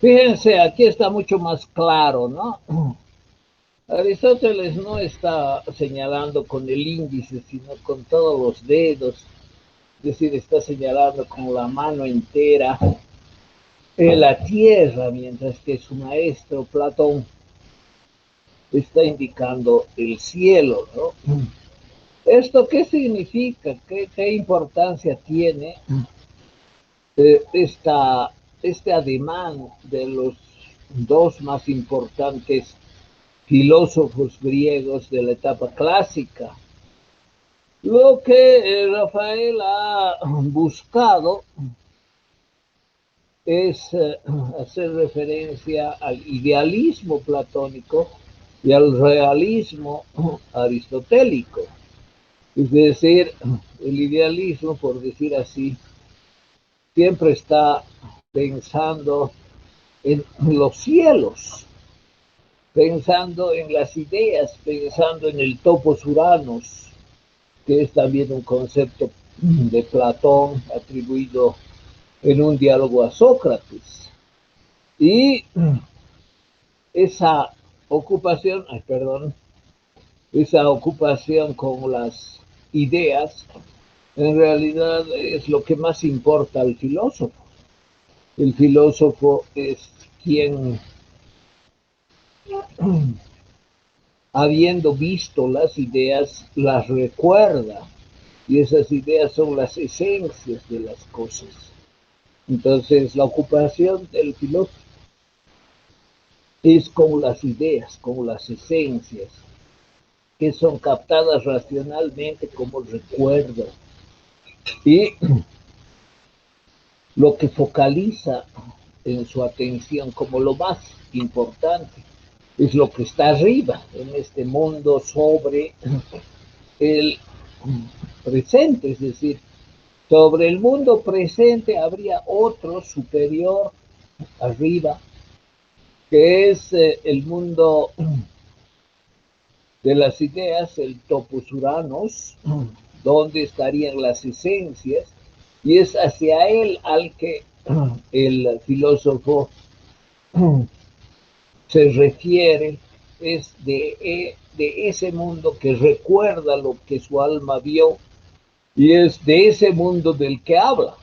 Fíjense, aquí está mucho más claro, ¿no? Aristóteles no está señalando con el índice, sino con todos los dedos, es decir, está señalando con la mano entera la tierra, mientras que su maestro Platón está indicando el cielo, ¿no? ¿Esto qué significa? ¿Qué importancia tiene este ademán de los dos más importantes filósofos griegos de la etapa clásica? Lo que Rafael ha buscado es hacer referencia al idealismo platónico y al realismo aristotélico. Es decir, el idealismo, por decir así, siempre está pensando en los cielos, pensando en las ideas, pensando en el topos uranos, que es también un concepto de Platón atribuido en un diálogo a Sócrates. Y esa ocupación, ay, perdón, esa ocupación con las ideas, en realidad es lo que más importa al filósofo. El filósofo es quien, habiendo visto las ideas, las recuerda, y esas ideas son las esencias de las cosas. Entonces, la ocupación del filósofo es con las ideas, con las esencias, que son captadas racionalmente como recuerdo. Y lo que focaliza en su atención como lo más importante es lo que está arriba en este mundo sobre el presente, es decir, sobre el mundo presente habría otro superior arriba, que es el mundo de las ideas, el topos uranos, donde estarían las esencias, y es hacia él al que el filósofo se refiere, es de ese mundo que recuerda lo que su alma vio, y es de ese mundo del que habla.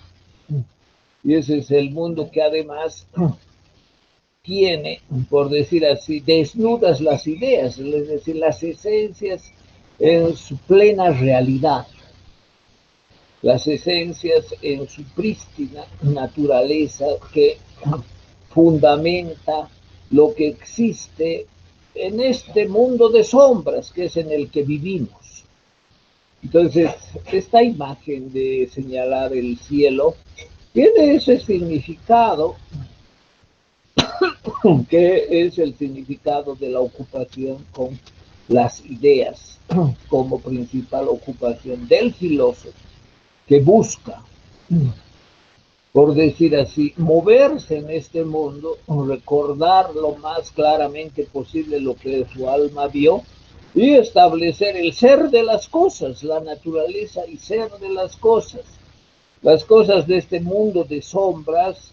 Y ese es el mundo que además tiene, por decir así, desnudas las ideas, es decir, las esencias en su plena realidad, las esencias en su prístina naturaleza que fundamenta lo que existe en este mundo de sombras que es en el que vivimos. Entonces, esta imagen de señalar el cielo tiene ese significado que es el significado de la ocupación con las ideas como principal ocupación del filósofo que busca, por decir así, moverse en este mundo, recordar lo más claramente posible lo que su alma vio y establecer el ser de las cosas, la naturaleza y ser de las cosas. Las cosas de este mundo de sombras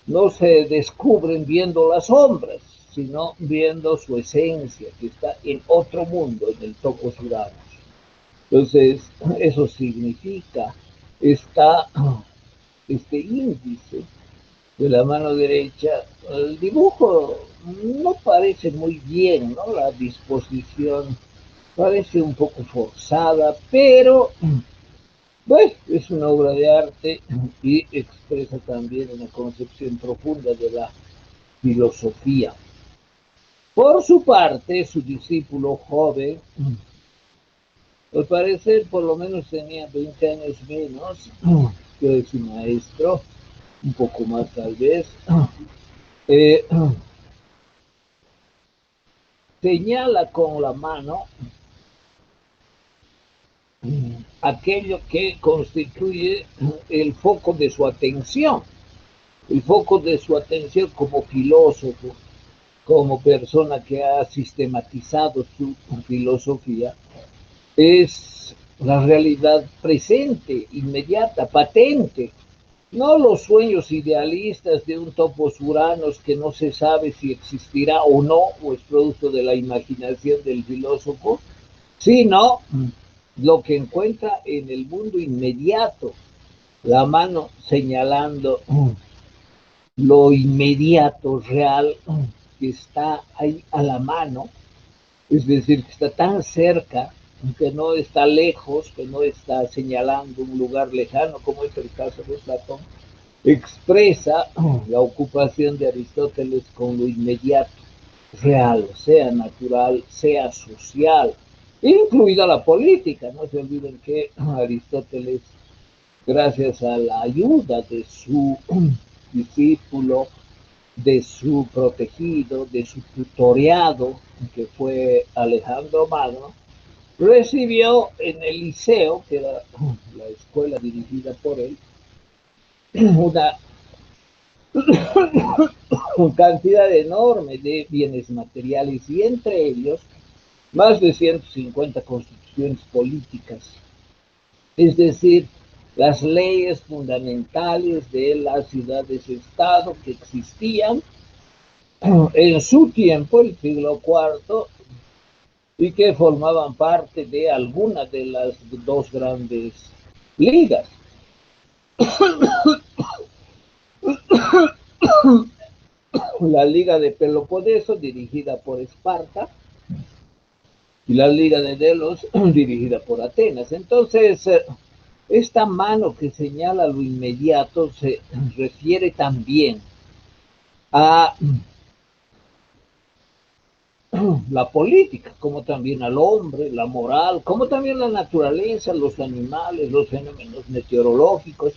no se descubren viendo las sombras, sino viendo su esencia, que está en otro mundo, en el topos uranos. Entonces, eso significa, está este índice de la mano derecha. El dibujo no parece muy bien, ¿no? La disposición parece un poco forzada, pero bueno, es una obra de arte y expresa también una concepción profunda de la filosofía. Por su parte, su discípulo joven, al parecer por lo menos tenía 20 años menos que su maestro, un poco más tal vez, eh, señala con la mano aquello que constituye el foco de su atención, el foco de su atención como filósofo, como persona que ha sistematizado su filosofía, es la realidad presente, inmediata, patente, no los sueños idealistas de un topos uranos que no se sabe si existirá o no, o es producto de la imaginación del filósofo, sino lo que encuentra en el mundo inmediato, la mano señalando lo inmediato, real, que está ahí a la mano, es decir, que está tan cerca, que no está lejos, que no está señalando un lugar lejano, como es el caso de Platón, expresa la ocupación de Aristóteles con lo inmediato, real, sea natural, sea social, incluida la política. No se olviden que Aristóteles, gracias a la ayuda de su discípulo, de su protegido, de su tutoreado, que fue Alejandro Magno, recibió en el Liceo, que era la escuela dirigida por él, una cantidad enorme de bienes materiales y entre ellos más de 150 constituciones políticas, es decir, las leyes fundamentales de las ciudades-estado que existían en su tiempo, el siglo IV, y que formaban parte de alguna de las dos grandes ligas. La Liga de Peloponeso, dirigida por Esparta, y la Liga de Delos, dirigida por Atenas. Entonces, esta mano que señala lo inmediato se refiere también a la política, como también al hombre, la moral, como también la naturaleza, los animales, los fenómenos meteorológicos,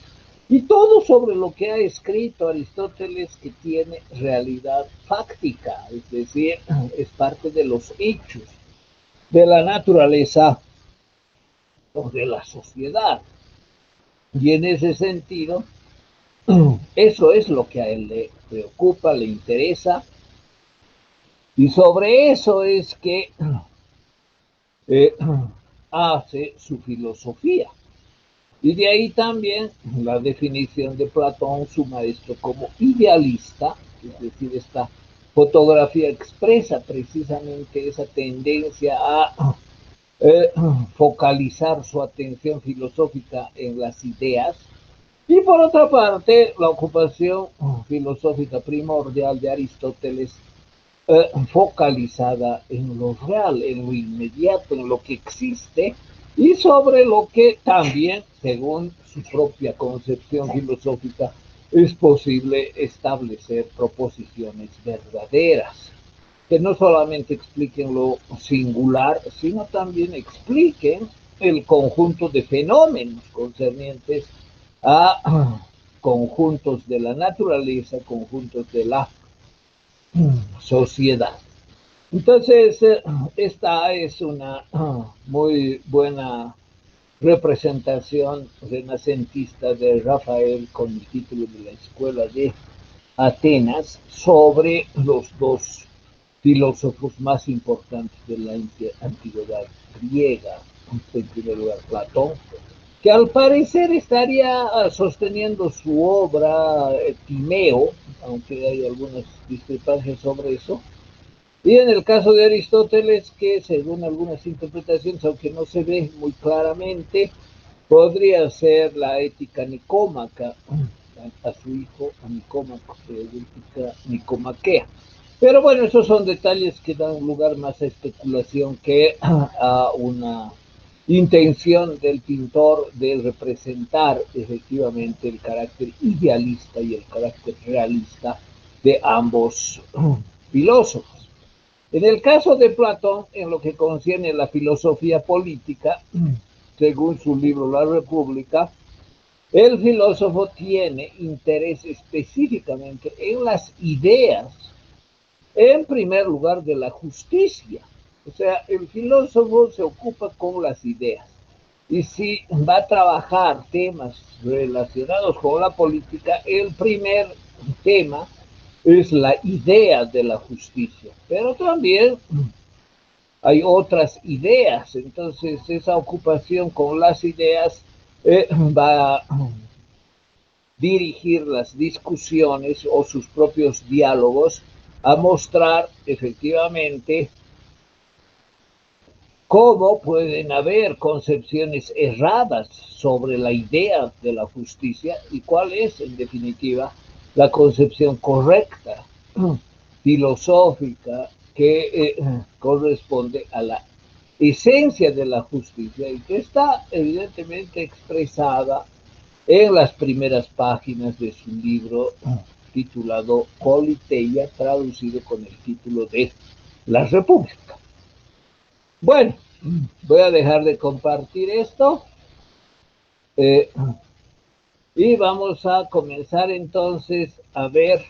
y todo sobre lo que ha escrito Aristóteles, que tiene realidad fáctica, es decir, es parte de los hechos de la naturaleza o de la sociedad. Y en ese sentido, eso es lo que a él le preocupa, le interesa, y sobre eso es que eh, hace su filosofía. Y de ahí también la definición de Platón, su maestro, como idealista, es decir, esta fotografía expresa precisamente esa tendencia a eh, focalizar su atención filosófica en las ideas. Y por otra parte, la ocupación filosófica primordial de Aristóteles, focalizada en lo real, en lo inmediato, en lo que existe y sobre lo que también, según su propia concepción filosófica, es posible establecer proposiciones verdaderas, que no solamente expliquen lo singular, sino también expliquen el conjunto de fenómenos concernientes a conjuntos de la naturaleza, conjuntos de la sociedad. Entonces, esta es una muy buena representación renacentista de Rafael con el título de la Escuela de Atenas sobre los dos filósofos más importantes de la antigüedad griega, en primer lugar Platón, que al parecer estaría sosteniendo su obra Timeo, aunque hay algunas discrepancias sobre eso, y en el caso de Aristóteles, que según algunas interpretaciones, aunque no se ve muy claramente, podría ser la ética nicómaca, a su hijo, a Nicómaco, ética nicomaquea. Pero bueno, esos son detalles que dan lugar más a especulación que a una intención del pintor de representar efectivamente el carácter idealista y el carácter realista de ambos filósofos. En el caso de Platón, en lo que concierne a la filosofía política, según su libro La República, el filósofo tiene interés específicamente en las ideas, en primer lugar de la justicia. O sea, el filósofo se ocupa con las ideas. Y si va a trabajar temas relacionados con la política, el primer tema es la idea de la justicia. Pero también hay otras ideas. Entonces, esa ocupación con las ideas va dirigir las discusiones o sus propios diálogos a mostrar efectivamente cómo pueden haber concepciones erradas sobre la idea de la justicia y cuál es, en definitiva, la concepción correcta, filosófica, que corresponde a la esencia de la justicia y que está evidentemente expresada en las primeras páginas de su libro titulado Politeia, traducido con el título de La República. Bueno, voy a dejar de compartir esto y vamos a comenzar entonces a ver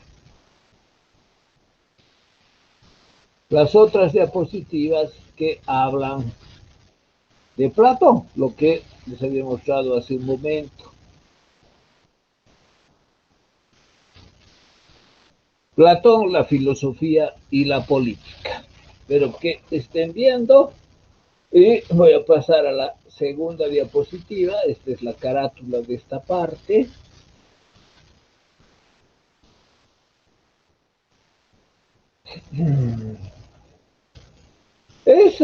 las otras diapositivas que hablan de Platón, lo que les había mostrado hace un momento. Platón, la filosofía y la política. Espero que estén viendo y voy a pasar a la segunda diapositiva. Esta es la carátula de esta parte. Es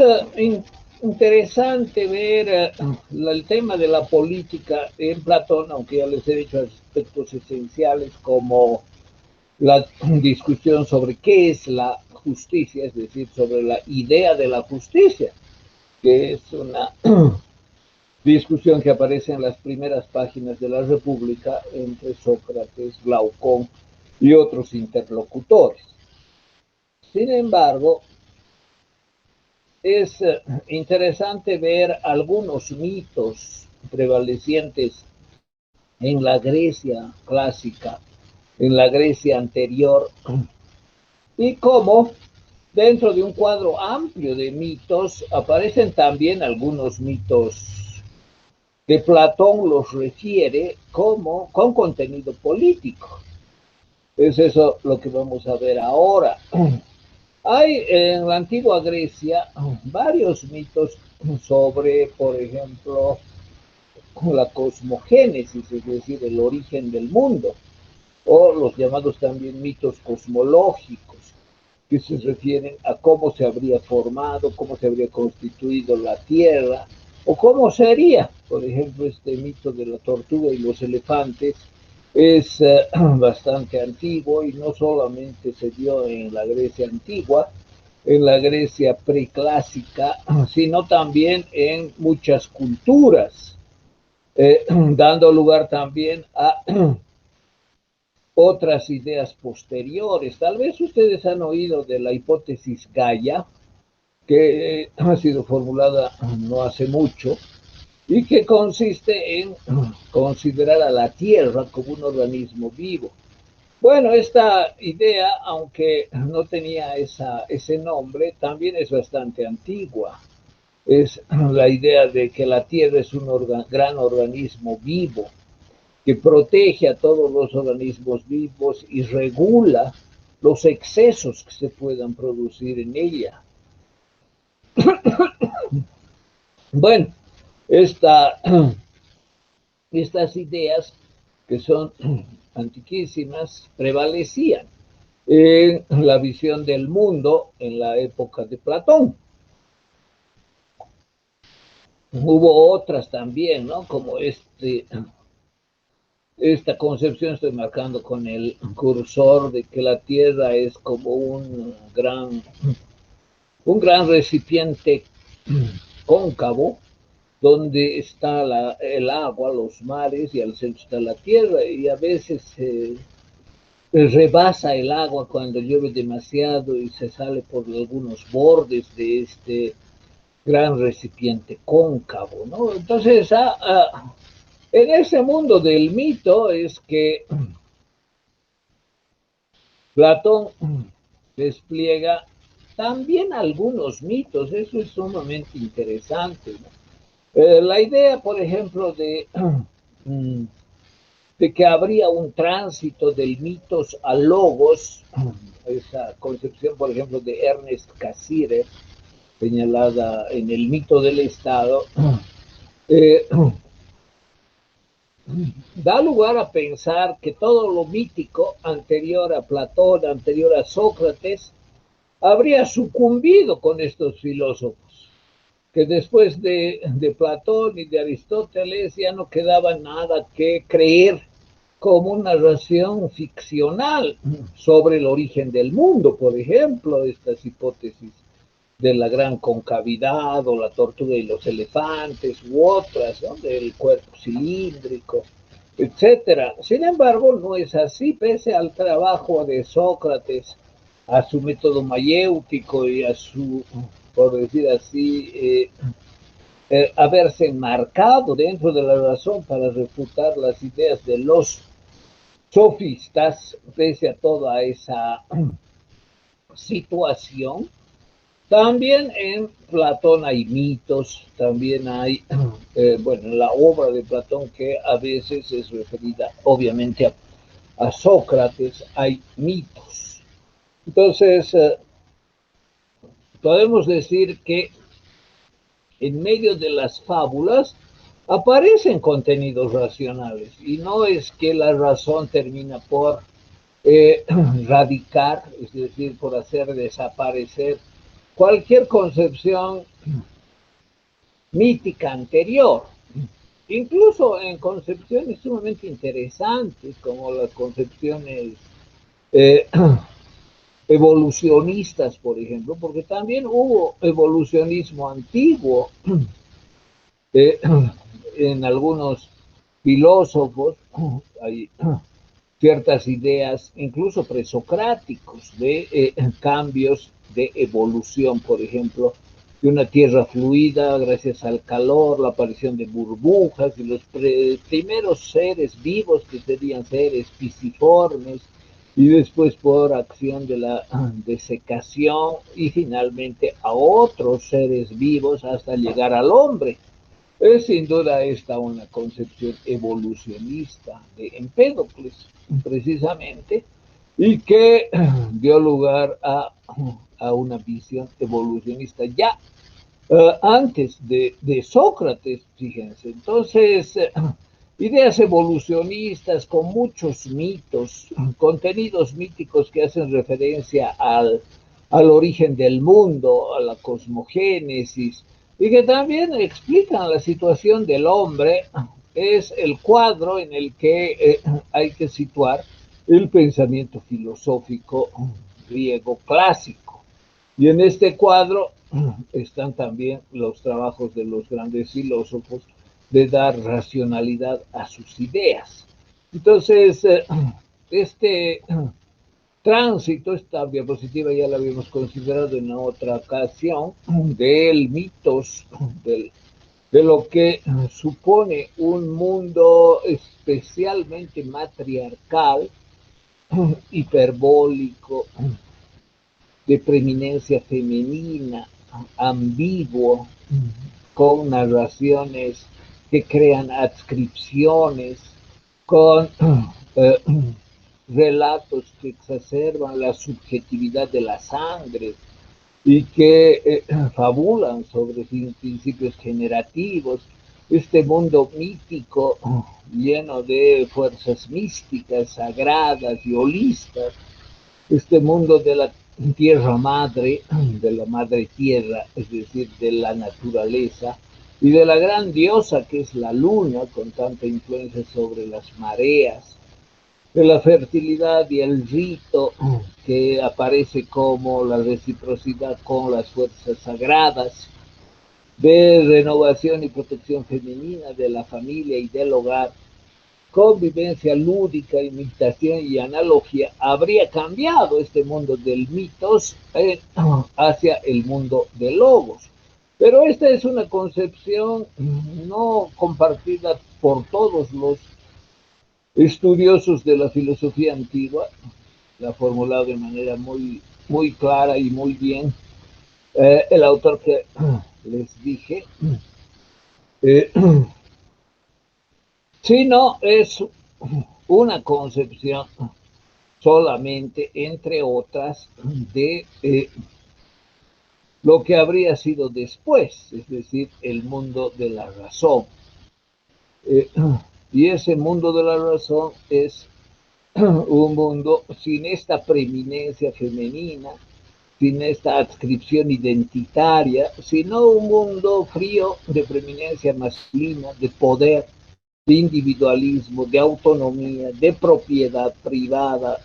interesante ver el tema de la política en Platón, aunque ya les he dicho aspectos esenciales como la discusión sobre qué es la justicia, es decir, sobre la idea de la justicia, que es una discusión que aparece en las primeras páginas de la República entre Sócrates, Glaucón y otros interlocutores. Sin embargo, es interesante ver algunos mitos prevalecientes en la Grecia clásica, en la Grecia anterior, y cómo dentro de un cuadro amplio de mitos aparecen también algunos mitos que Platón los refiere como con contenido político. Es eso lo que vamos a ver ahora. Hay en la antigua Grecia varios mitos sobre, por ejemplo, la cosmogénesis, es decir, el origen del mundo, o los llamados también mitos cosmológicos, que se refieren a cómo se habría formado, cómo se habría constituido la Tierra, o cómo sería, por ejemplo, este mito de la tortuga y los elefantes, es bastante antiguo y no solamente se dio en la Grecia antigua, en la Grecia preclásica, sino también en muchas culturas, dando lugar también a otras ideas posteriores. Tal vez ustedes han oído de la hipótesis Gaia, que ha sido formulada no hace mucho y que consiste en considerar a la Tierra como un organismo vivo. Bueno, esta idea, aunque no tenía ese nombre, también es bastante antigua. Es la idea de que la Tierra es un gran organismo vivo que protege a todos los organismos vivos y regula los excesos que se puedan producir en ella. Bueno, estas ideas, que son antiquísimas, prevalecían en la visión del mundo en la época de Platón. Hubo otras también, ¿no? Como esta concepción, estoy marcando con el cursor, de que la Tierra es como un gran recipiente cóncavo donde está el agua, los mares, y al centro está la tierra, y a veces rebasa el agua cuando llueve demasiado y se sale por algunos bordes de este gran recipiente cóncavo, ¿no? Entonces, en ese mundo del mito es que Platón despliega también algunos mitos, eso es sumamente interesante, ¿no? La idea, por ejemplo, de que habría un tránsito del mitos al logos, esa concepción, por ejemplo, de Ernest Cassirer, señalada en el mito del Estado, eh, da lugar a pensar que todo lo mítico anterior a Platón, anterior a Sócrates, habría sucumbido con estos filósofos, que después de Platón y de Aristóteles ya no quedaba nada que creer como una narración ficcional sobre el origen del mundo, por ejemplo, estas hipótesis de la gran concavidad o la tortuga y los elefantes u otras, ¿no? Del cuerpo cilíndrico, etcétera. Sin embargo, no es así, pese al trabajo de Sócrates, a su método mayéutico y a su, por decir así, haberse enmarcado dentro de la razón para refutar las ideas de los sofistas, pese a toda esa situación. También en Platón hay mitos, también hay, bueno, en la obra de Platón que a veces es referida obviamente a Sócrates, hay mitos. Entonces, podemos decir que en medio de las fábulas aparecen contenidos racionales y no es que la razón termina por radicar, es decir, por hacer desaparecer cualquier concepción mítica anterior, incluso en concepciones sumamente interesantes como las concepciones eh, evolucionistas, por ejemplo, porque también hubo evolucionismo antiguo eh, en algunos filósofos, hay ciertas ideas, incluso presocráticos, de cambios de evolución, por ejemplo, de una tierra fluida gracias al calor, la aparición de burbujas y los primeros seres vivos que serían seres pisiformes y después por acción de la desecación y finalmente a otros seres vivos hasta llegar al hombre. Es sin duda esta una concepción evolucionista de Empédocles, precisamente, y que dio lugar a una visión evolucionista ya antes de Sócrates, fíjense. Entonces, ideas evolucionistas con muchos mitos, contenidos míticos que hacen referencia al origen del mundo, a la cosmogénesis, y que también explican la situación del hombre, es el cuadro en el que hay que situar el pensamiento filosófico griego clásico. Y en este cuadro están también los trabajos de los grandes filósofos de dar racionalidad a sus ideas. Entonces, este tránsito, esta diapositiva ya la habíamos considerado en otra ocasión, del mitos, de lo que supone un mundo especialmente matriarcal, hiperbólico, de preeminencia femenina, ambiguo, con narraciones que crean adscripciones, con eh, relatos que exacerban la subjetividad de la sangre y que fabulan sobre principios generativos. Este mundo mítico lleno de fuerzas místicas, sagradas y holistas, este mundo de la tierra madre, de la madre tierra, es decir, de la naturaleza, y de la gran diosa que es la luna, con tanta influencia sobre las mareas, de la fertilidad y el rito que aparece como la reciprocidad con las fuerzas sagradas, de renovación y protección femenina de la familia y del hogar, convivencia lúdica, imitación y analogía, habría cambiado este mundo del mitos hacia el mundo de logos. Pero esta es una concepción no compartida por todos los estudiosos de la filosofía antigua, la ha formulado de manera muy clara y muy bien el autor que les dije, eh, sino es una concepción solamente, entre otras, de lo que habría sido después, es decir, el mundo de la razón. Eh, Y ese mundo de la razón es un mundo sin esta preeminencia femenina, sin esta adscripción identitaria, sino un mundo frío de preeminencia masculina, de poder, de individualismo, de autonomía, de propiedad privada,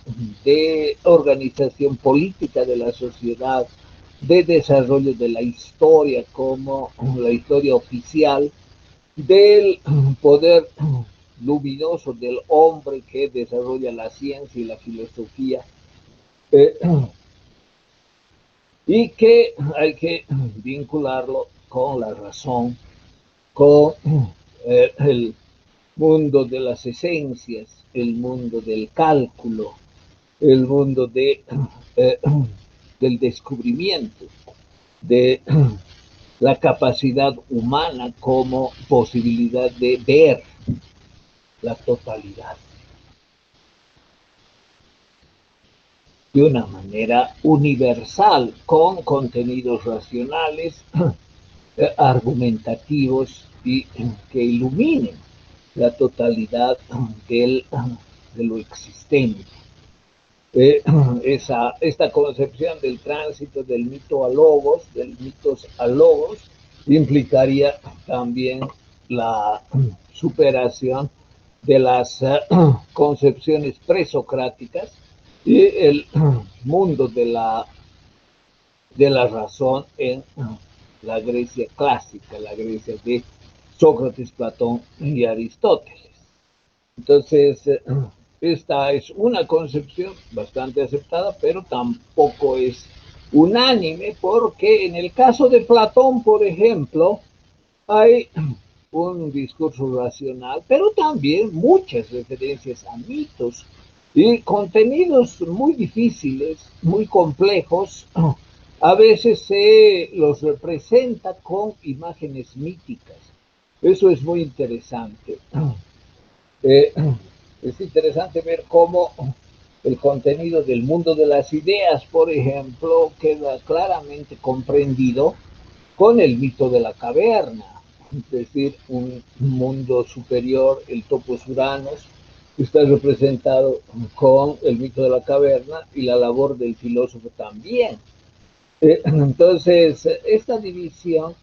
de organización política de la sociedad, de desarrollo de la historia como la historia oficial, del poder luminoso del hombre que desarrolla la ciencia y la filosofía, eh, y que hay que vincularlo con la razón, con el mundo de las esencias, el mundo del cálculo, el mundo eh, del descubrimiento, de la capacidad humana como posibilidad de ver la totalidad de una manera universal, con contenidos racionales, argumentativos y que iluminen la totalidad del, de lo existente. Esta concepción del tránsito del mito a logos, del mitos a logos, implicaría también la superación de las concepciones presocráticas y el mundo de la razón en la Grecia clásica, la Grecia de Sócrates, Platón y Aristóteles. Entonces, esta es una concepción bastante aceptada, pero tampoco es unánime, porque en el caso de Platón, por ejemplo, hay un discurso racional, pero también muchas referencias a mitos y contenidos muy difíciles, muy complejos. A veces se los representa con imágenes míticas. Eso es muy interesante. Eh, es interesante ver cómo el contenido del mundo de las ideas, por ejemplo, queda claramente comprendido con el mito de la caverna, es decir, un mundo superior, el topos Uranos, está representado con el mito de la caverna y la labor del filósofo también. Entonces, esta división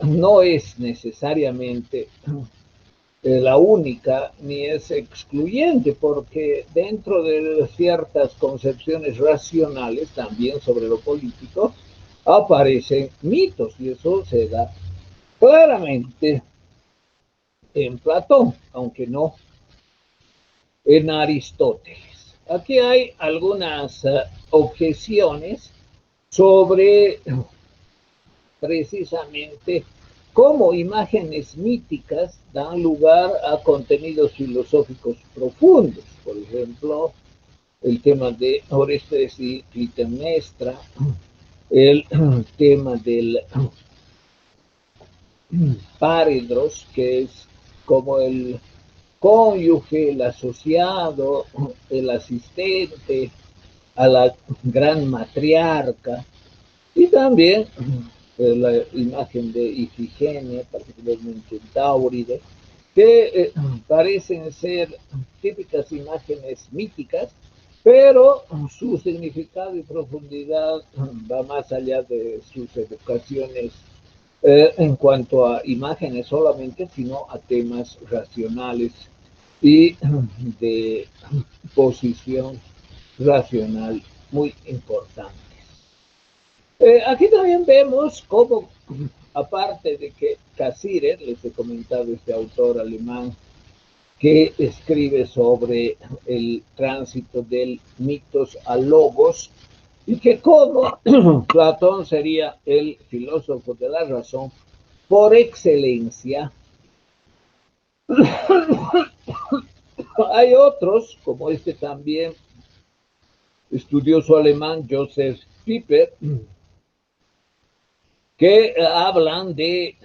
no es necesariamente la única ni es excluyente, porque dentro de ciertas concepciones racionales, también sobre lo político, aparecen mitos, y eso se da claramente en Platón, aunque no en Aristóteles. Aquí hay algunas objeciones sobre precisamente cómo imágenes míticas dan lugar a contenidos filosóficos profundos. Por ejemplo, el tema de Orestes y Clitemnestra, el tema del Paredros, que es como el cónyuge, el asociado, el asistente a la gran matriarca, y también la imagen de Ifigenia, particularmente Táuride, que parecen ser típicas imágenes míticas, pero su significado y profundidad va más allá de sus evocaciones en cuanto a imágenes solamente, sino a temas racionales y de posición racional muy importante. Aquí también vemos cómo, aparte de que Cassirer, les he comentado, este autor alemán que escribe sobre el tránsito del mitos a logos, y que como Platón sería el filósofo de la razón por excelencia, hay otros, como este también estudioso alemán, Joseph Pieper, que hablan de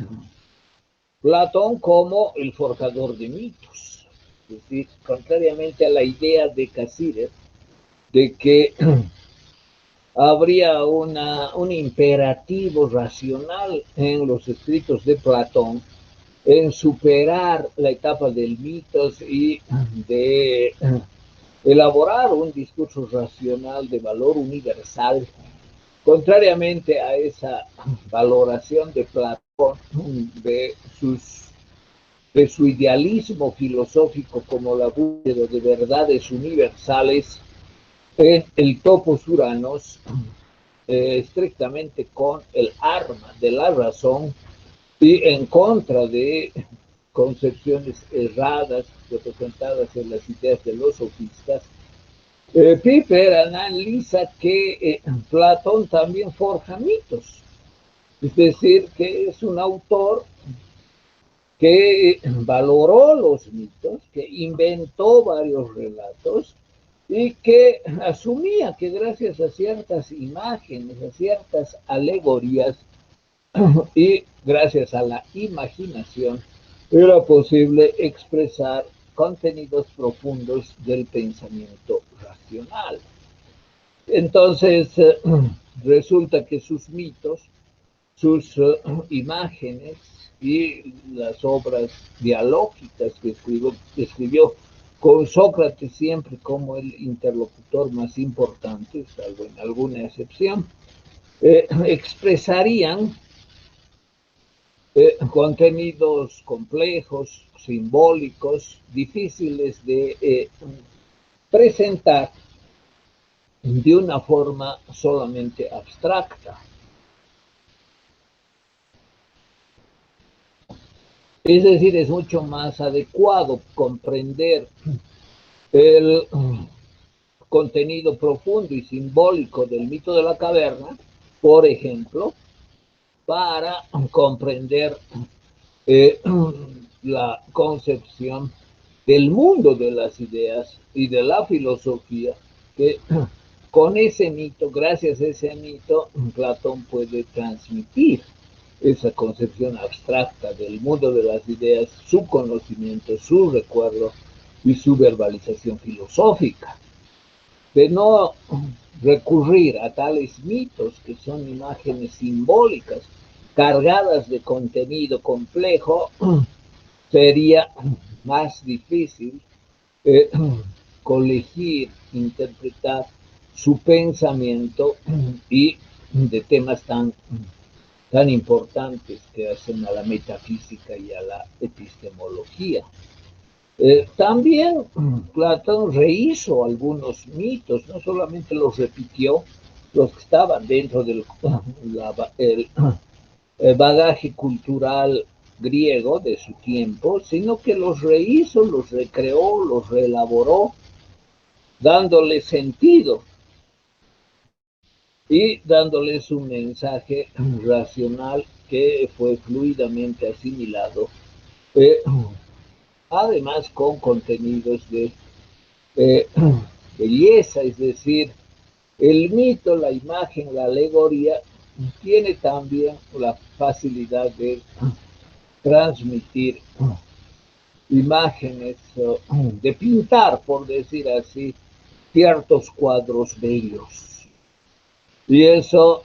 Platón como el forjador de mitos. Es decir, contrariamente a la idea de Cassirer de que habría un imperativo racional en los escritos de Platón, en superar la etapa del mitos y de elaborar un discurso racional de valor universal, contrariamente a esa valoración de Platón de, de su idealismo filosófico como la búsqueda de verdades universales en el topos Uranos, estrictamente con el arma de la razón y en contra de concepciones erradas representadas en las ideas de los sofistas. Piper analiza que Platón también forja mitos, es decir, que es un autor que valoró los mitos, que inventó varios relatos y que asumía que gracias a ciertas imágenes, a ciertas alegorías y gracias a la imaginación era posible expresar contenidos profundos del pensamiento racional. Entonces, resulta que sus mitos, sus imágenes y las obras dialógicas que escribió con Sócrates siempre como el interlocutor más importante, salvo en alguna excepción, expresarían contenidos complejos, simbólicos, difíciles de presentar de una forma solamente abstracta. Es decir, es mucho más adecuado comprender el contenido profundo y simbólico del mito de la caverna, por ejemplo, para comprender eh, la concepción del mundo de las ideas y de la filosofía, que con ese mito, gracias a ese mito, Platón puede transmitir esa concepción abstracta del mundo de las ideas, su conocimiento, su recuerdo y su verbalización filosófica. De no recurrir a tales mitos que son imágenes simbólicas cargadas de contenido complejo, sería más difícil eh, colegir, interpretar su pensamiento y de temas tan importantes que hacen a la metafísica y a la epistemología. También Platón rehizo algunos mitos, no solamente los repitió, los que estaban dentro del el bagaje cultural griego de su tiempo, sino que los rehizo, los recreó, los reelaboró, dándole sentido y dándoles un mensaje racional que fue fluidamente asimilado, eh, además con contenidos de eh, belleza, es decir, el mito, la imagen, la alegoría, tiene también la facilidad de transmitir imágenes, de pintar, por decir así, ciertos cuadros bellos. Y eso,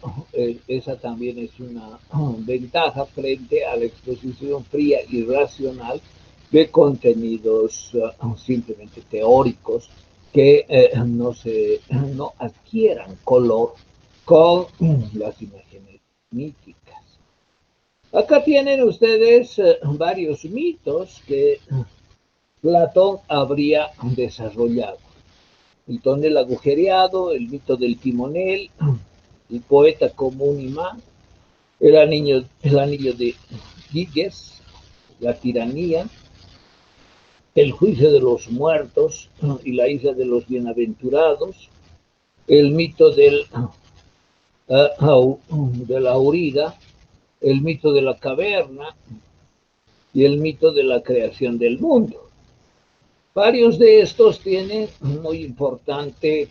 esa también es una ventaja frente a la exposición fría y racional de contenidos simplemente teóricos que no adquieran color con las imágenes míticas. Acá tienen ustedes varios mitos que Platón habría desarrollado. El tonel agujereado, el mito del timonel, el poeta como un imán, el anillo de Giges, la tiranía, el juicio de los muertos y la isla de los bienaventurados, el mito de la aurida, el mito de la caverna y el mito de la creación del mundo. Varios de estos tienen muy importante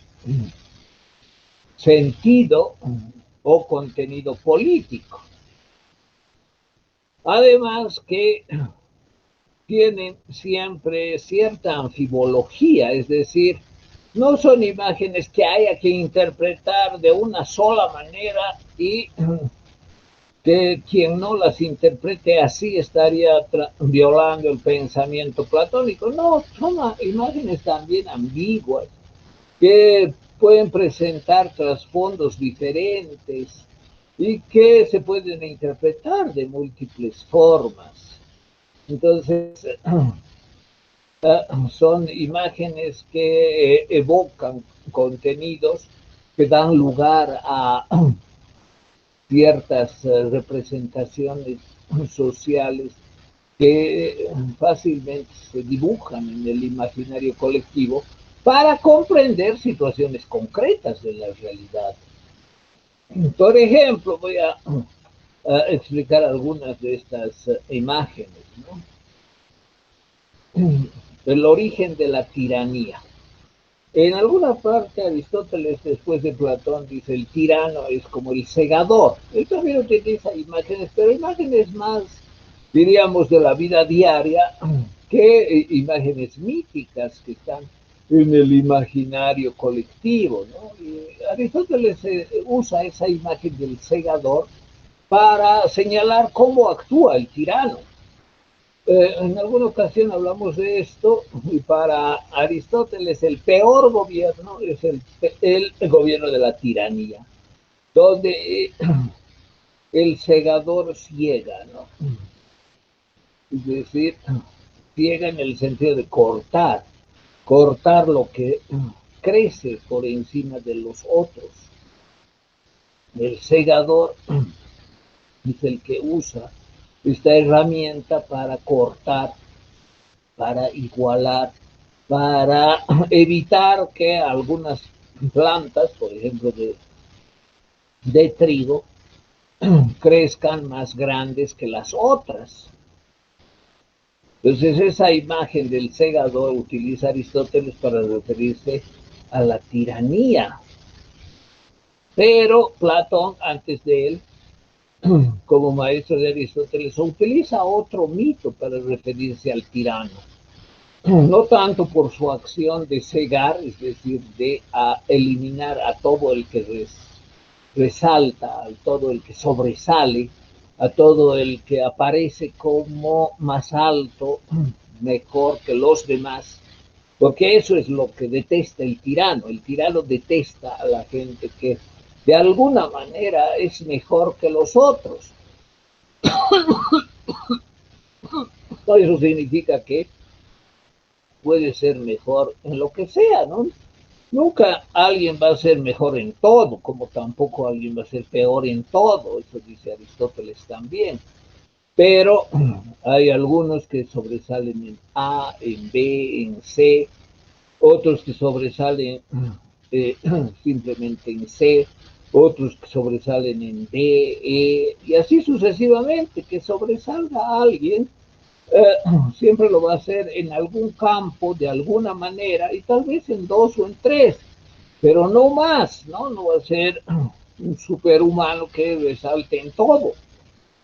sentido o contenido político. Además que tienen siempre cierta anfibología, es decir, no son imágenes que haya que interpretar de una sola manera y que quien no las interprete así estaría violando el pensamiento platónico. No, son imágenes también ambiguas, que pueden presentar trasfondos diferentes y que se pueden interpretar de múltiples formas. Entonces, son imágenes que evocan contenidos que dan lugar a ciertas representaciones sociales que fácilmente se dibujan en el imaginario colectivo para comprender situaciones concretas de la realidad. Por ejemplo, voy a explicar algunas de estas imágenes, ¿no? El origen de la tiranía. En alguna parte Aristóteles, después de Platón, dice el tirano es como el segador. Él también utiliza imágenes, pero imágenes más, diríamos, de la vida diaria que imágenes míticas que están en el imaginario colectivo, ¿no? Y Aristóteles usa esa imagen del segador para señalar cómo actúa el tirano. En alguna ocasión hablamos de esto, y para Aristóteles el peor gobierno es el gobierno de la tiranía, donde el segador ciega, ¿no? Es decir, ciega en el sentido de cortar lo que crece por encima de los otros. El segador es el que usa esta herramienta para cortar, para igualar, para evitar que algunas plantas, por ejemplo de trigo, crezcan más grandes que las otras. Entonces esa imagen del segador utiliza Aristóteles para referirse a la tiranía. Pero Platón, antes de él, como maestro de Aristóteles, utiliza otro mito para referirse al tirano. No tanto por su acción de cegar, es decir, de eliminar a todo el que resalta, a todo el que sobresale, a todo el que aparece como más alto, mejor que los demás, porque eso es lo que detesta el tirano. El tirano detesta a la gente que de alguna manera es mejor que los otros. Eso significa que puede ser mejor en lo que sea, ¿no? Nunca alguien va a ser mejor en todo, como tampoco alguien va a ser peor en todo, eso dice Aristóteles también. Pero hay algunos que sobresalen en A, en B, en C, otros que sobresalen eh, simplemente en C, otros que sobresalen en D, E, y así sucesivamente. Que sobresalga a alguien siempre lo va a hacer en algún campo, de alguna manera, y tal vez en dos o en tres, pero no más, ¿no? No va a ser un superhumano que resalte en todo.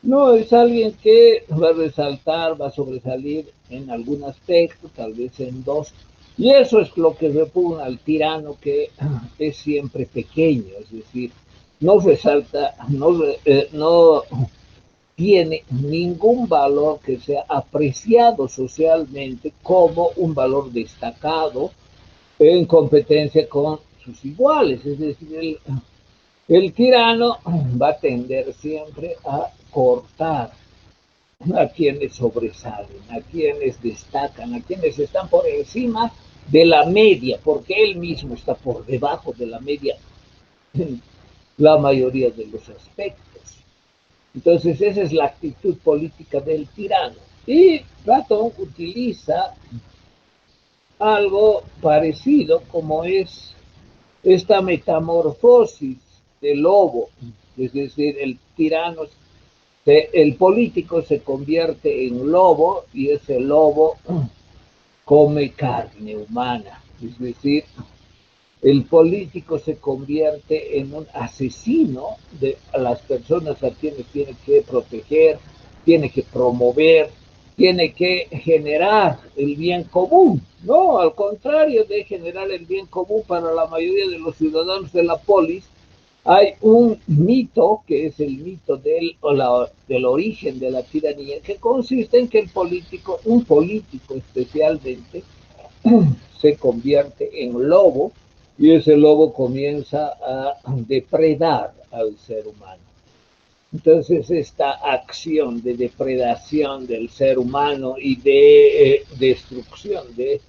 No, es alguien que va a resaltar, va a sobresalir en algún aspecto, tal vez en dos. Y eso es lo que repugna al tirano, que es siempre pequeño, es decir, no resalta, no tiene ningún valor que sea apreciado socialmente como un valor destacado en competencia con sus iguales. Es decir, el tirano va a tender siempre a cortar a quienes sobresalen, a quienes destacan, a quienes están por encima de la media, porque él mismo está por debajo de la media en la mayoría de los aspectos. Entonces esa es la actitud política del tirano. Y Platón utiliza algo parecido, como es esta metamorfosis del lobo, es decir, el tirano, el político se convierte en lobo y ese lobo come carne humana, es decir, el político se convierte en un asesino de las personas a quienes tiene que proteger, tiene que promover, tiene que generar el bien común. No, al contrario de generar el bien común para la mayoría de los ciudadanos de la polis, Hay un mito que es el mito del origen de la tiranía, que consiste en que un político especialmente, se convierte en lobo y ese lobo comienza a depredar al ser humano. Entonces, esta acción de depredación del ser humano y de destrucción de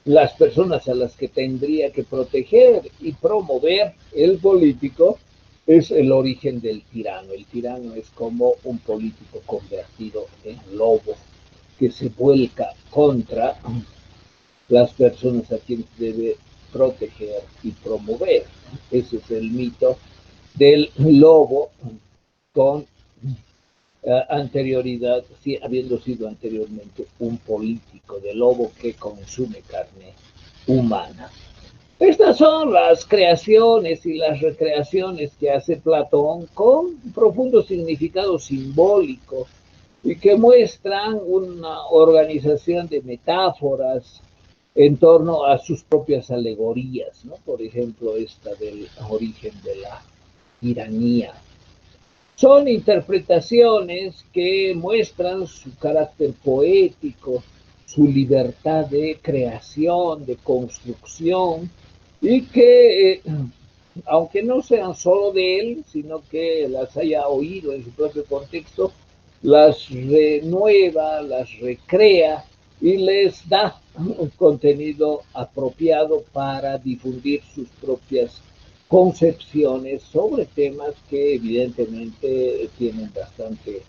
las personas a las que tendría que proteger y promover el político es el origen del tirano. El tirano es como un político convertido en lobo que se vuelca contra las personas a quienes debe proteger y promover. Ese es el mito del lobo con anterioridad, sí, habiendo sido anteriormente un político de lobo que consume carne humana. Estas son las creaciones y las recreaciones que hace Platón con profundo significado simbólico y que muestran una organización de metáforas en torno a sus propias alegorías, ¿no? Por ejemplo, esta del origen de la tiranía. Son interpretaciones que muestran su carácter poético, su libertad de creación, de construcción, y que, aunque no sean solo de él, sino que las haya oído en su propio contexto, las renueva, las recrea y les da un contenido apropiado para difundir sus propias concepciones sobre temas que evidentemente tienen bastante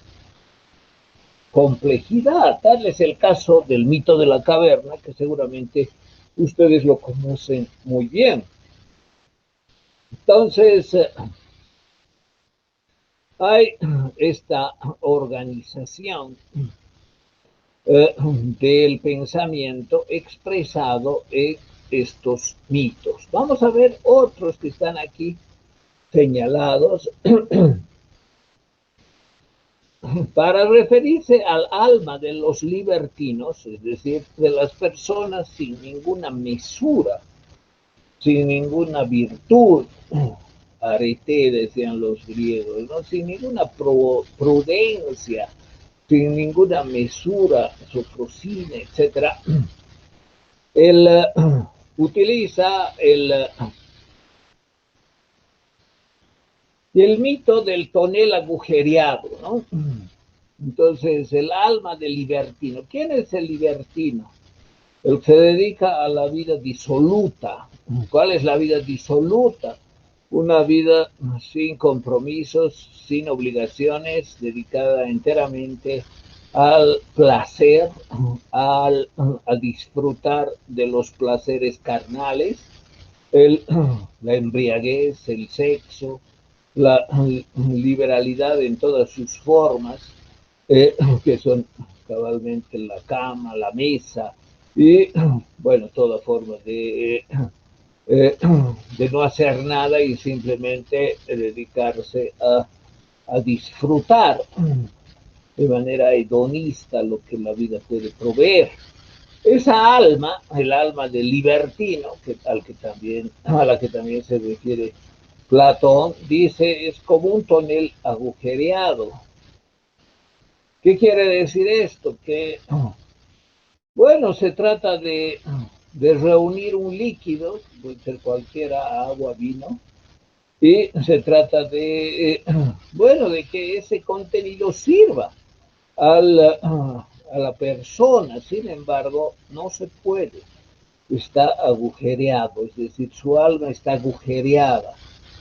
complejidad. Tal es el caso del mito de la caverna, que seguramente ustedes lo conocen muy bien. Entonces, hay esta organización del pensamiento expresado en estos mitos. Vamos a ver otros que están aquí señalados para referirse al alma de los libertinos, es decir, de las personas sin ninguna mesura, sin ninguna virtud, arete decían los griegos, ¿no? Sin ninguna prudencia, sin ninguna mesura, sofrosina, etc. Él utiliza el mito del tonel agujereado, ¿no? Entonces, el alma del libertino. ¿Quién es el libertino? El que se dedica a la vida disoluta. ¿Cuál es la vida disoluta? Una vida sin compromisos, sin obligaciones, dedicada enteramente al placer, a disfrutar de los placeres carnales, la embriaguez, el sexo, la liberalidad en todas sus formas, que son cabalmente la cama, la mesa y, bueno, toda forma de no hacer nada y simplemente dedicarse a disfrutar de manera hedonista lo que la vida puede proveer. Esa alma, el alma del libertino, a la que también se refiere Platón, dice es como un tonel agujereado. ¿Qué quiere decir esto? Que, bueno, se trata de reunir un líquido, puede ser cualquiera, agua, vino, y se trata bueno, de que ese contenido sirva a la persona. Sin embargo, no se puede. Está agujereado, es decir, su alma está agujereada.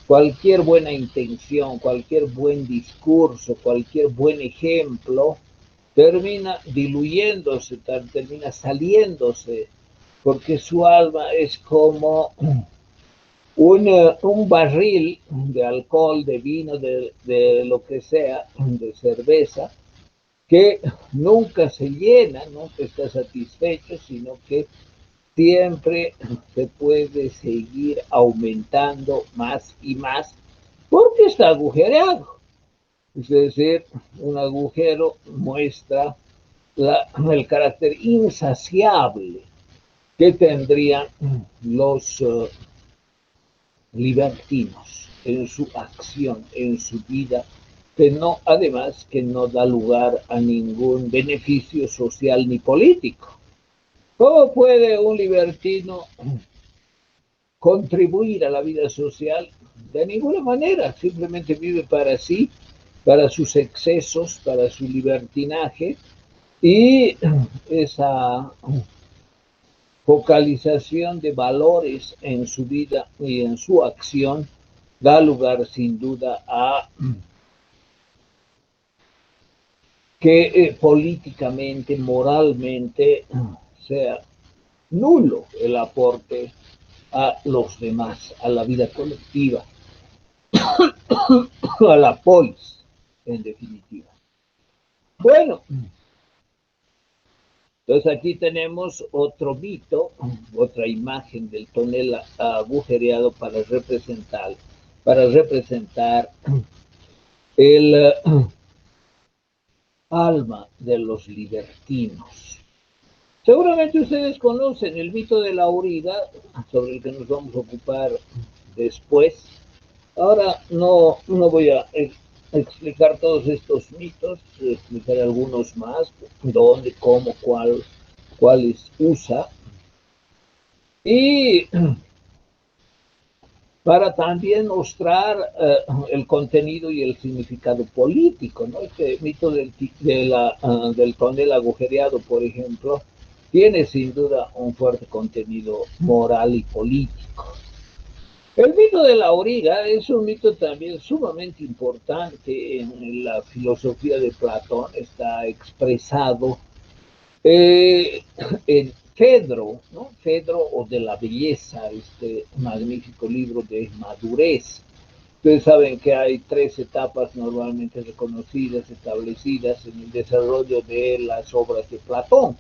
Cualquier buena intención, cualquier buen discurso, cualquier buen ejemplo, termina diluyéndose, termina saliéndose, porque su alma es como un barril de alcohol, de vino, de lo que sea, de cerveza, que nunca se llena, nunca está satisfecho, sino que siempre se puede seguir aumentando más y más porque está agujereado. Es decir, un agujero muestra el carácter insaciable que tendrían los libertinos en su acción, en su vida, que no, además que no da lugar a ningún beneficio social ni político. ¿Cómo puede un libertino contribuir a la vida social? De ninguna manera, simplemente vive para sí, para sus excesos, para su libertinaje, y esa focalización de valores en su vida y en su acción da lugar sin duda a que políticamente, moralmente, sea nulo el aporte a los demás, a la vida colectiva, a la polis, en definitiva. Bueno, entonces aquí tenemos otro mito, otra imagen del tonel agujereado para representar el alma de los libertinos. Seguramente ustedes conocen el mito de la auriga, sobre el que nos vamos a ocupar después. Ahora no voy a explicar todos estos mitos, explicaré algunos más, dónde, cómo, cuáles usa, y para también mostrar el contenido y el significado político, ¿no? Este mito del tonel agujereado, por ejemplo, tiene sin duda un fuerte contenido moral y político. El mito de la auriga es un mito también sumamente importante en la filosofía de Platón, está expresado en Fedro, ¿no? Fedro o de la belleza, este magnífico libro de madurez. Ustedes saben que hay tres etapas normalmente reconocidas, establecidas en el desarrollo de las obras de Platón,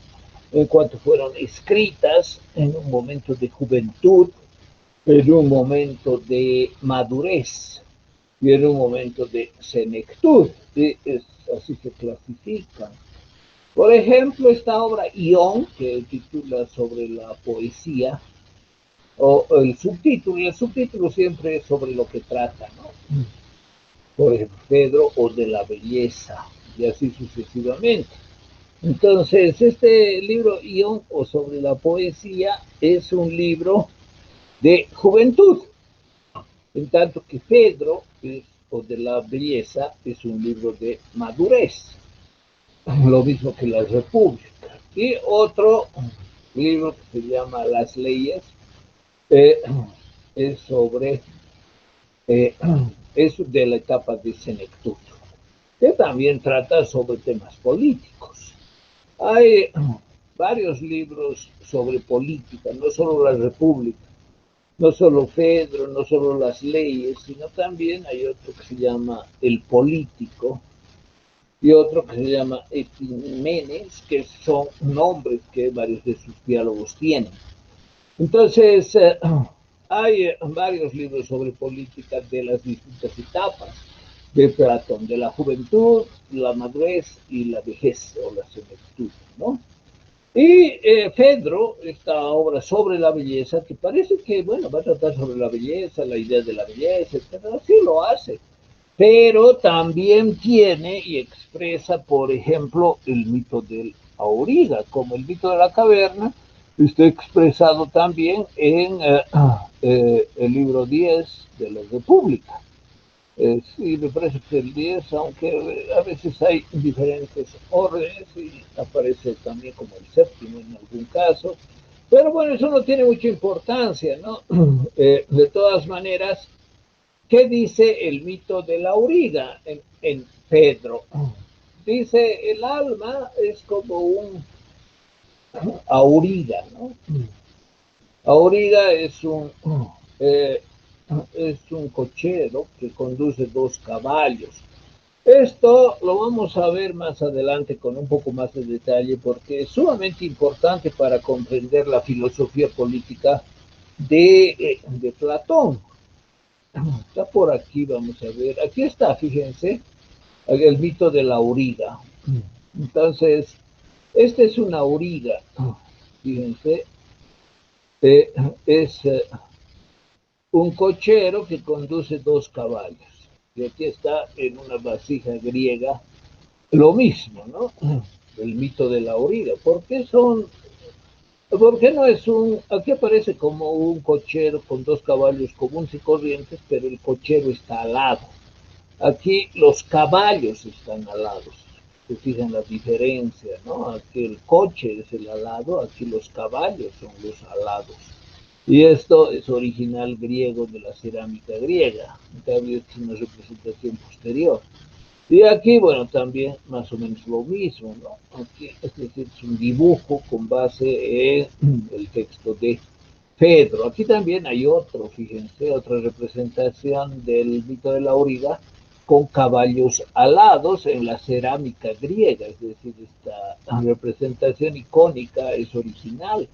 en cuanto fueron escritas en un momento de juventud, en un momento de madurez y en un momento de senectud. Así se clasifican. Por ejemplo, esta obra Ión, que titula sobre la poesía, o el subtítulo, y el subtítulo siempre es sobre lo que trata, ¿no? Por ejemplo, Pedro o de la belleza, y así sucesivamente. Entonces, este libro Ión o sobre la poesía es un libro de juventud, en tanto que Pedro o de la belleza es un libro de madurez, lo mismo que la República. Y otro libro que se llama Las leyes eh, es sobre eh, es de la etapa de senectud, que también trata sobre temas políticos. Hay varios libros sobre política, no solo la República, no solo Fedro, no solo las leyes, sino también hay otro que se llama El Político y otro que se llama Epiménes, que son nombres que varios de sus diálogos tienen. Entonces, hay varios libros sobre política de las distintas etapas de Platón, de la juventud, la madurez y la vejez o la senectud, ¿no? Y Fedro, esta obra sobre la belleza, que parece que, bueno, va a tratar sobre la belleza, la idea de la belleza, etcétera, sí lo hace, pero también tiene y expresa, por ejemplo, el mito del auriga, como el mito de la caverna, está expresado también en el libro 10 de la República. Sí, me parece que el 10, aunque a veces hay diferentes órdenes y aparece también como el séptimo en algún caso, pero bueno, eso no tiene mucha importancia, ¿no? De todas maneras, ¿qué dice el mito de la auriga en Pedro? Dice, el alma es como un auriga, ¿no? Auriga eh, es un cochero que conduce dos caballos. Esto lo vamos a ver más adelante con un poco más de detalle porque es sumamente importante para comprender la filosofía política de Platón. Está por aquí, vamos a ver. Aquí está, fíjense, el mito de la auriga. Entonces, este es una auriga. Fíjense, eh, es un cochero que conduce dos caballos. Y aquí está en una vasija griega lo mismo, ¿no? El mito de la auriga. ¿Por qué no es aquí aparece como un cochero con dos caballos comunes y corrientes, pero el cochero está alado? Aquí los caballos están alados. Se fijan la diferencia, ¿no? Aquí el coche es el alado, aquí los caballos son los alados. Y esto es original griego de la cerámica griega. En cambio, es una representación posterior. Y aquí, bueno, también más o menos lo mismo, ¿no? Aquí, es decir, es un dibujo con base en el texto de Pedro. Aquí también hay otro, fíjense, otra representación del mito de la auriga con caballos alados en la cerámica griega, es decir, esta representación icónica es original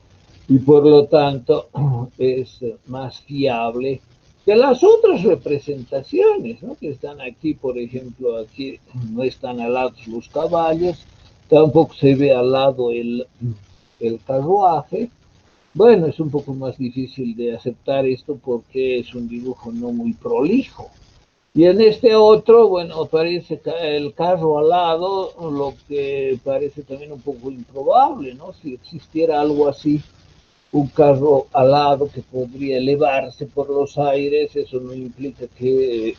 y por lo tanto es más fiable que las otras representaciones, ¿no? Que están aquí, por ejemplo, aquí no están alados los caballos, tampoco se ve alado el carruaje. Bueno, es un poco más difícil de aceptar esto porque es un dibujo no muy prolijo. Y en este otro, bueno, aparece el carro alado, lo que parece también un poco improbable, ¿no? Si existiera algo así, un carro alado que podría elevarse por los aires, eso no implica que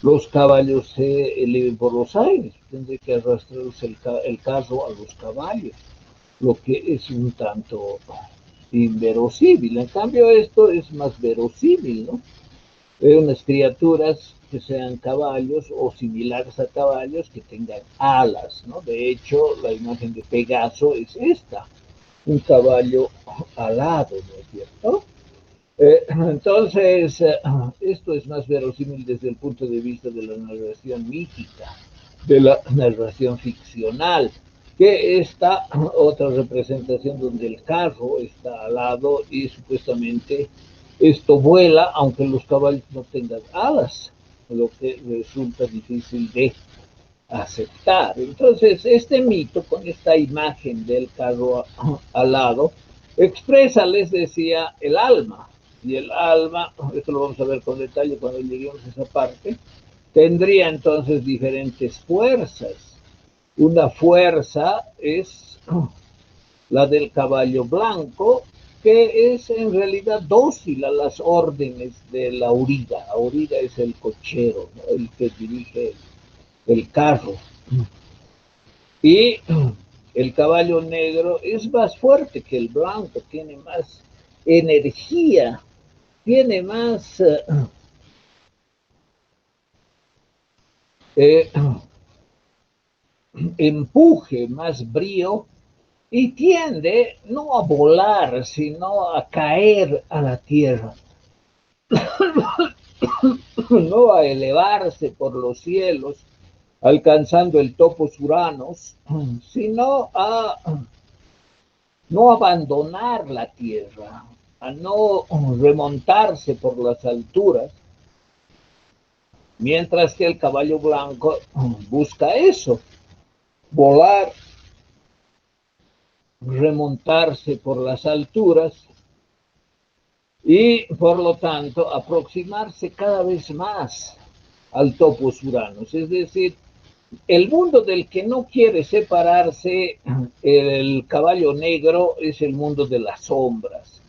los caballos se eleven por los aires, tendría que arrastrarse el carro a los caballos, lo que es un tanto inverosímil. En cambio, esto es más verosímil, ¿no? Unas criaturas que sean caballos o similares a caballos que tengan alas, ¿no? De hecho, la imagen de Pegaso es esta, un caballo alado, ¿no es cierto? Entonces, esto es más verosímil desde el punto de vista de la narración mítica, de la narración ficcional, que esta otra representación donde el carro está alado y supuestamente esto vuela, aunque los caballos no tengan alas, lo que resulta difícil de aceptar. Entonces, este mito con esta imagen del carro alado expresa, les decía, el alma. Y el alma, esto lo vamos a ver con detalle cuando lleguemos a esa parte, tendría entonces diferentes fuerzas. Una fuerza es la del caballo blanco, que es en realidad dócil a las órdenes de la auriga. Auriga es el cochero, ¿no? El que dirige el carro. Y el caballo negro es más fuerte que el blanco, tiene más energía, tiene más eh, empuje, más brío y tiende no a volar, sino a caer a la tierra, no a elevarse por los cielos, alcanzando el topos uranos, sino a no abandonar la tierra, a no remontarse por las alturas, mientras que el caballo blanco busca eso, volar, remontarse por las alturas y por lo tanto aproximarse cada vez más al topos uranos, es decir, el mundo del que no quiere separarse el caballo negro es el mundo de las sombras,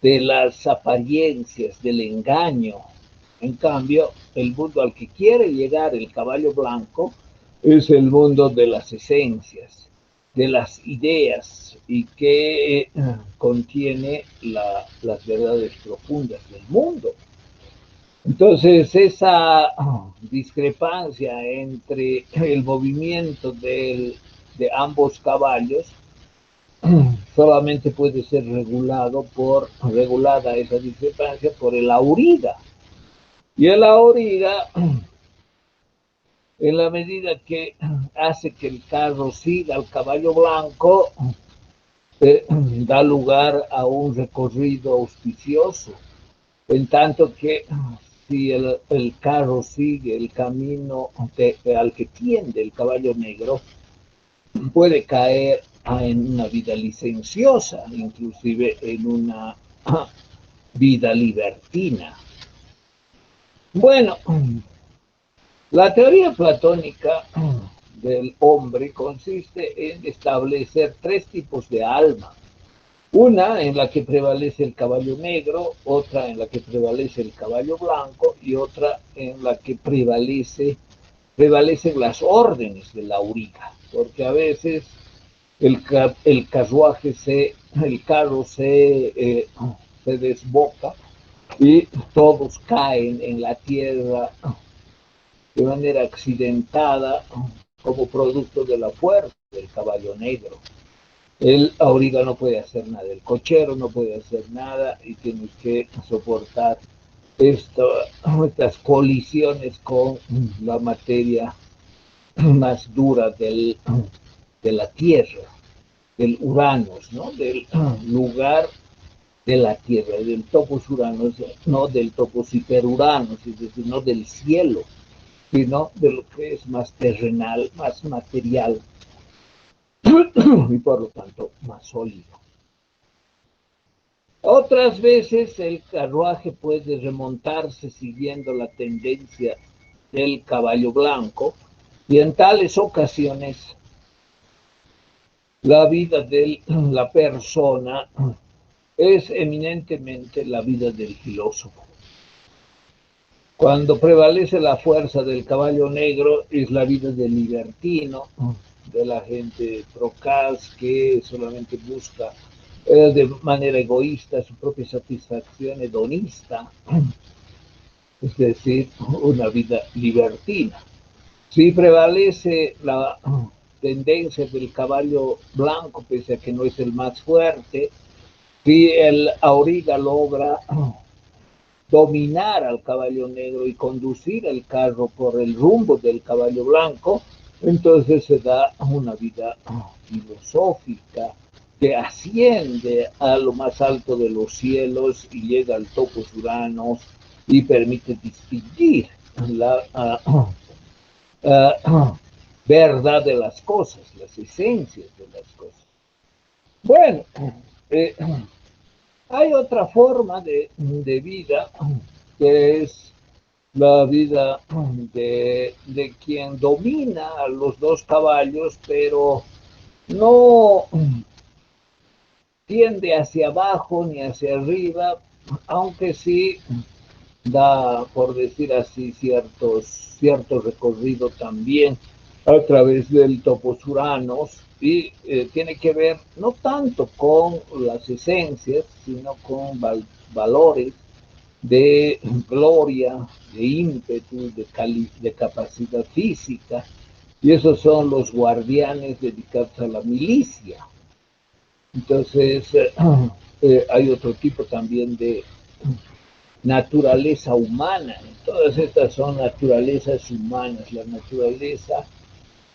de las apariencias, del engaño. En cambio, el mundo al que quiere llegar el caballo blanco es el mundo de las esencias, de las ideas y que contiene las verdades profundas del mundo. Entonces, esa discrepancia entre el movimiento de ambos caballos solamente puede ser regulada esa discrepancia por el auriga. Y el auriga, en la medida que hace que el carro siga al caballo blanco, da lugar a un recorrido auspicioso, en tanto que si el carro sigue el camino al que tiende el caballo negro, puede caer en una vida licenciosa, inclusive en una vida libertina. Bueno, la teoría platónica del hombre consiste en establecer tres tipos de alma. Una en la que prevalece el caballo negro, otra en la que prevalece el caballo blanco y otra en la que prevalecen las órdenes del auriga, porque a veces el carro se desboca y todos caen en la tierra de manera accidentada como producto de la fuerza del caballo negro. El auriga no puede hacer nada, el cochero no puede hacer nada y tiene que soportar estas colisiones con la materia más dura de la Tierra, del Uranus, ¿no? Del lugar de la Tierra, del topos Uranus, no del topos hiperuranos, es decir, no del cielo, sino de lo que es más terrenal, más material y por lo tanto más sólido. Otras veces el carruaje puede remontarse siguiendo la tendencia del caballo blanco y en tales ocasiones la vida de la persona es eminentemente la vida del filósofo. Cuando prevalece la fuerza del caballo negro es la vida del libertino, de la gente procaz que solamente busca de manera egoísta su propia satisfacción hedonista, es decir, una vida libertina. Si prevalece la tendencia del caballo blanco, pese a que no es el más fuerte, si el auriga logra dominar al caballo negro y conducir el carro por el rumbo del caballo blanco, entonces se da una vida filosófica que asciende a lo más alto de los cielos y llega al topos Uranos y permite distinguir la verdad de las cosas, las esencias de las cosas. Bueno, eh, hay otra forma de vida que es la vida de quien domina a los dos caballos, pero no tiende hacia abajo ni hacia arriba, aunque sí da, por decir así, cierto recorrido también a través del topos Uranos y tiene que ver no tanto con las esencias, sino con valores de gloria, de ímpetu, de capacidad física, y esos son los guardianes dedicados a la milicia. Entonces, hay otro tipo también de naturaleza humana. Todas estas son naturalezas humanas, la naturaleza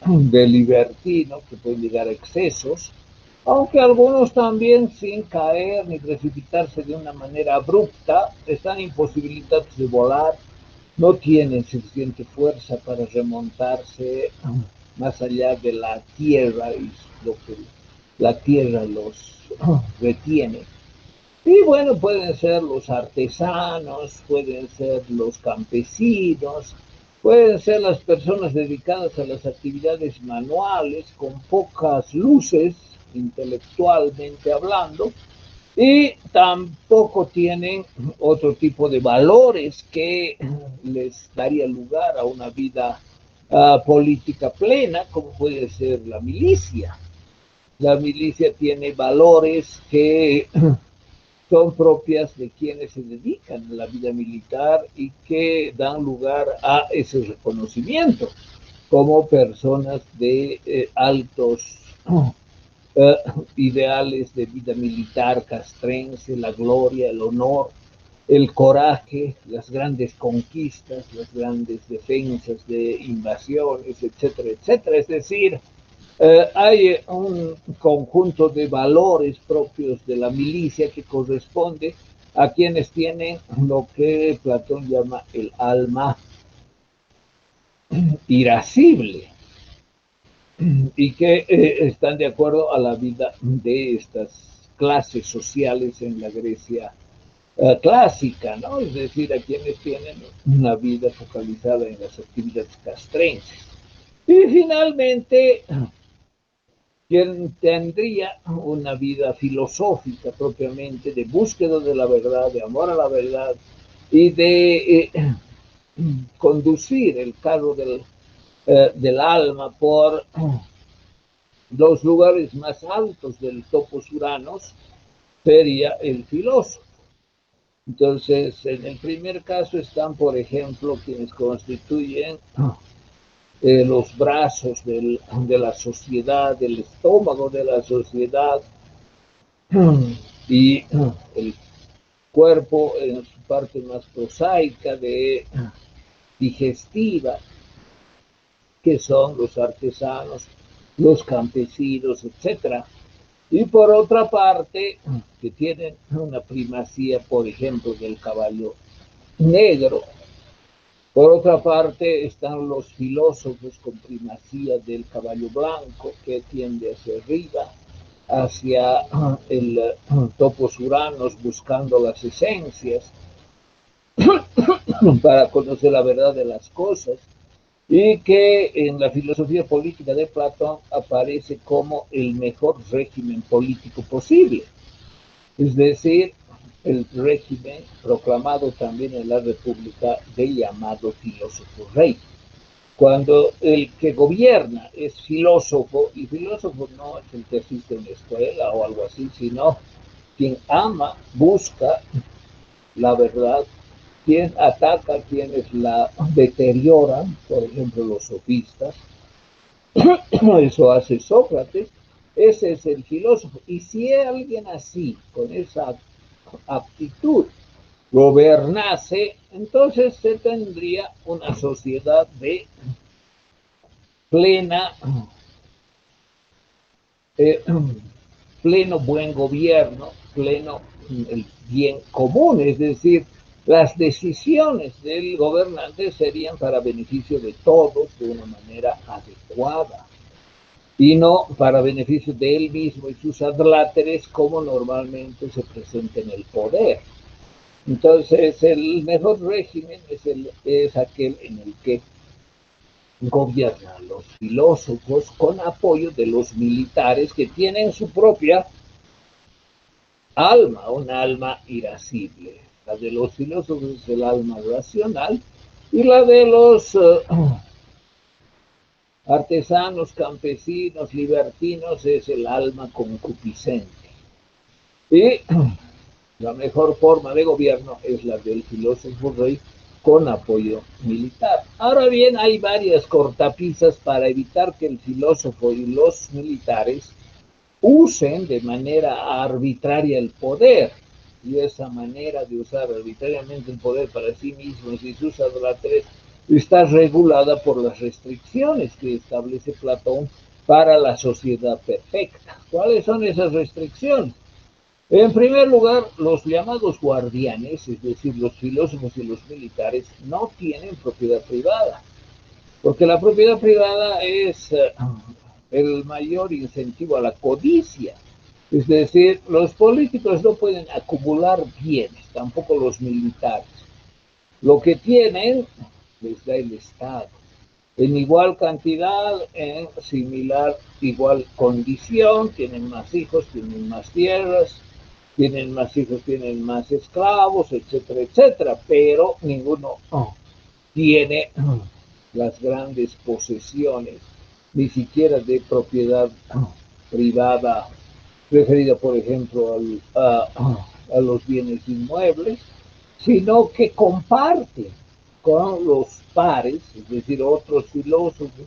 del libertino, que puede llegar a excesos, aunque algunos también sin caer ni precipitarse de una manera abrupta, están imposibilitados de volar, no tienen suficiente fuerza para remontarse más allá de la tierra y lo que la tierra los retiene. Y bueno, pueden ser los artesanos, pueden ser los campesinos, pueden ser las personas dedicadas a las actividades manuales con pocas luces, intelectualmente hablando, y tampoco tienen otro tipo de valores que les daría lugar a una vida política plena, como puede ser la milicia. La milicia tiene valores que son propias de quienes se dedican a la vida militar y que dan lugar a ese reconocimiento como personas de altos eh, ideales de vida militar castrense, la gloria, el honor, el coraje, las grandes conquistas, las grandes defensas de invasiones, etcétera, etcétera. Es decir, hay un conjunto de valores propios de la milicia que corresponde a quienes tienen lo que Platón llama el alma irascible y que están de acuerdo a la vida de estas clases sociales en la Grecia clásica, ¿no? Es decir, a quienes tienen una vida focalizada en las actividades castrenses. Y finalmente, quien tendría una vida filosófica propiamente, de búsqueda de la verdad, de amor a la verdad y de conducir el carro del alma por los lugares más altos del topos Uranos, sería el filósofo. Entonces, en el primer caso están, por ejemplo, quienes constituyen los brazos de la sociedad, del estómago de la sociedad y el cuerpo en su parte más prosaica, de digestiva, que son los artesanos, los campesinos, etcétera. Y por otra parte, que tienen una primacía, por ejemplo, del caballo negro. Por otra parte, están los filósofos con primacía del caballo blanco, que tiende hacia arriba, hacia el topos uranos, buscando las esencias para conocer la verdad de las cosas, y que en la filosofía política de Platón aparece como el mejor régimen político posible. Es decir, el régimen proclamado también en la República del llamado filósofo rey. Cuando el que gobierna es filósofo, y filósofo no es el que asiste a una escuela o algo así, sino quien ama, busca la verdad, quien ataca a quienes la deterioran, por ejemplo los sofistas, eso hace Sócrates, ese es el filósofo. Y si alguien así, con esa aptitud, gobernase, entonces se tendría una sociedad de plena, eh, pleno buen gobierno, pleno el bien común, es decir, las decisiones del gobernante serían para beneficio de todos de una manera adecuada y no para beneficio de él mismo y sus adláteres como normalmente se presenta en el poder. Entonces, el mejor régimen es aquel en el que gobiernan los filósofos con apoyo de los militares que tienen su propia alma, una alma irascible. La de los filósofos es el alma racional y la de los artesanos, campesinos, libertinos es el alma concupiscente. Y la mejor forma de gobierno es la del filósofo rey con apoyo militar. Ahora bien, hay varias cortapisas para evitar que el filósofo y los militares usen de manera arbitraria el poder. Y esa manera de usar arbitrariamente el poder para sí mismos y sus adláteres está regulada por las restricciones que establece Platón para la sociedad perfecta. ¿Cuáles son esas restricciones? En primer lugar, los llamados guardianes, es decir, los filósofos y los militares, no tienen propiedad privada, porque la propiedad privada es el mayor incentivo a la codicia. Es decir, los políticos no pueden acumular bienes, tampoco los militares. Lo que tienen les da el Estado, en igual cantidad, en similar, igual condición, tienen más hijos, tienen más tierras, tienen más hijos, tienen más esclavos, etcétera, etcétera, pero ninguno tiene las grandes posesiones, ni siquiera de propiedad privada, referida, por ejemplo, a los bienes inmuebles, sino que comparte con los pares, es decir, otros filósofos,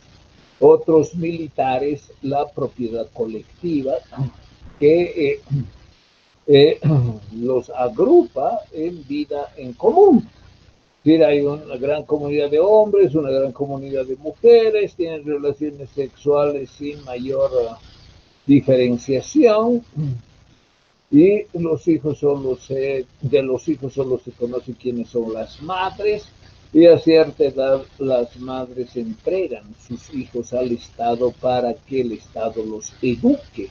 otros militares, la propiedad colectiva que los agrupa en vida en común. Decir, hay una gran comunidad de hombres, una gran comunidad de mujeres, tienen relaciones sexuales sin mayor diferenciación, y los hijos de los hijos solo se conoce quiénes son las madres, y a cierta edad las madres entregan sus hijos al Estado para que el Estado los eduque.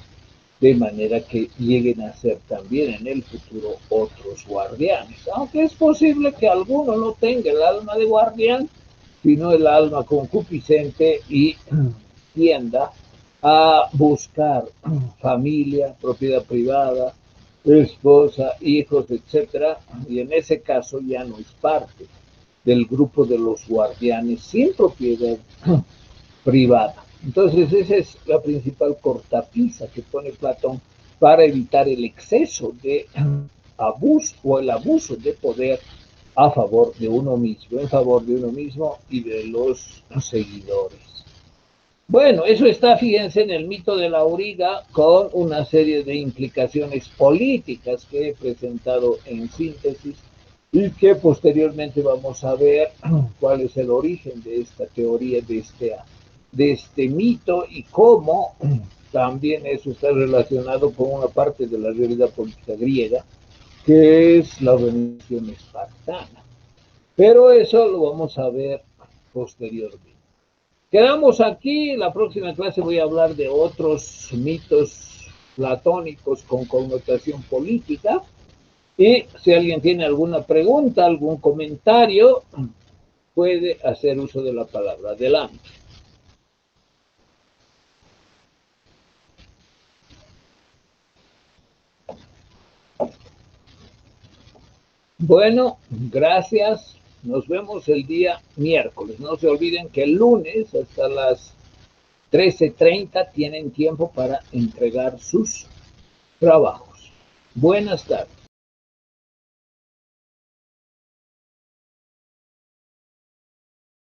de manera que lleguen a ser también en el futuro otros guardianes. Aunque es posible que alguno no tenga el alma de guardián, sino el alma concupiscente y tienda a buscar familia, propiedad privada, esposa, hijos, etcétera, y en ese caso ya no es parte del grupo de los guardianes sin propiedad privada. Entonces esa es la principal cortapisa que pone Platón para evitar el exceso de abuso o el abuso de poder a favor de uno mismo, en favor de uno mismo y de los seguidores. Bueno, eso está, fíjense, en el mito de la auriga con una serie de implicaciones políticas que he presentado en síntesis y que posteriormente vamos a ver cuál es el origen de esta teoría, de este mito y cómo también eso está relacionado con una parte de la realidad política griega, que es la organización espartana. Pero eso lo vamos a ver posteriormente. Quedamos aquí, la próxima clase voy a hablar de otros mitos platónicos con connotación política y si alguien tiene alguna pregunta, algún comentario, puede hacer uso de la palabra. Adelante. Bueno, gracias. Nos vemos el día miércoles. No se olviden que el lunes hasta las 13:30 tienen tiempo para entregar sus trabajos. Buenas tardes.